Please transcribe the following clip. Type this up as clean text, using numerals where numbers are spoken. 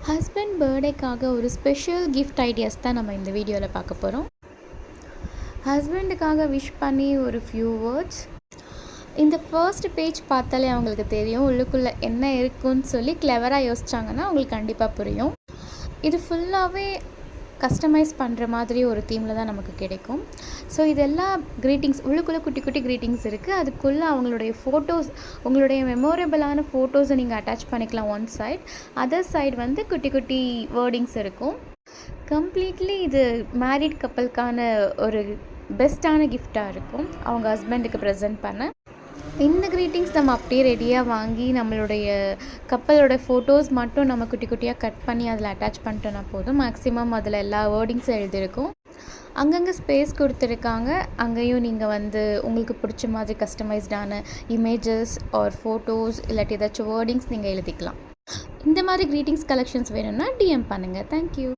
Husband பர்த்டேக்காக ஒரு special gift ideas தான் நம்ம இந்த வீடியோவில் பார்க்க போகிறோம். ஹஸ்பண்டுக்காக விஷ் பண்ணி ஒரு ஃபியூ வேர்ட்ஸ். இந்த ஃபர்ஸ்ட் பேஜ் பார்த்தாலே அவங்களுக்கு தெரியும் உள்ளுக்குள்ளே என்ன இருக்குன்னு சொல்லி கிளவராக யோசிச்சாங்கன்னா அவங்களுக்கு கண்டிப்பாக புரியும். இது ஃபுல்லாகவே கஸ்டமைஸ் பண்ணுற மாதிரி ஒரு தீமில் தான் நமக்கு கிடைக்கும். ஸோ இதெல்லாம் க்ரீட்டிங்ஸ் உள்ளுக்குள்ளே குட்டி குட்டி க்ரீட்டிங்ஸ் இருக்குது. அதுக்குள்ளே அவங்களுடைய ஃபோட்டோஸ், உங்களுடைய மெமோரபிளான ஃபோட்டோஸை நீங்கள் அட்டாச் பண்ணிக்கலாம் ஒன் சைட். அதர் சைடு வந்து குட்டி குட்டி வேர்டிங்ஸ் இருக்கும். கம்ப்ளீட்லி இது மேரிட் கப்பலுக்கான ஒரு பெஸ்ட்டான கிஃப்டாக இருக்கும் அவங்க ஹஸ்பண்டுக்கு ப்ரெசென்ட் பண்ண. இந்த க்ரீட்டிங்ஸ் நம்ம அப்படியே ரெடியாக வாங்கி நம்மளுடைய கப்பலோட ஃபோட்டோஸ் மட்டும் நம்ம குட்டி குட்டியாக கட் பண்ணி அதில் அட்டாச் பண்ணிட்டோன்னா போதும். மேக்ஸிமம் அதில் எல்லா வேர்டிங்ஸும் எழுதியிருக்கும். அங்கங்கே ஸ்பேஸ் கொடுத்துருக்காங்க. அங்கேயும் நீங்கள் வந்து உங்களுக்கு பிடிச்ச மாதிரி கஸ்டமைஸ்டான இமேஜஸ் ஆர் ஃபோட்டோஸ் இல்லாட்டி ஏதாச்சும் வேர்டிங்ஸ் நீங்கள் எழுதிக்கலாம். இந்த மாதிரி க்ரீட்டிங்ஸ் கலெக்ஷன்ஸ் வேணும்னா டிஎம் பண்ணுங்கள். தேங்க்யூ.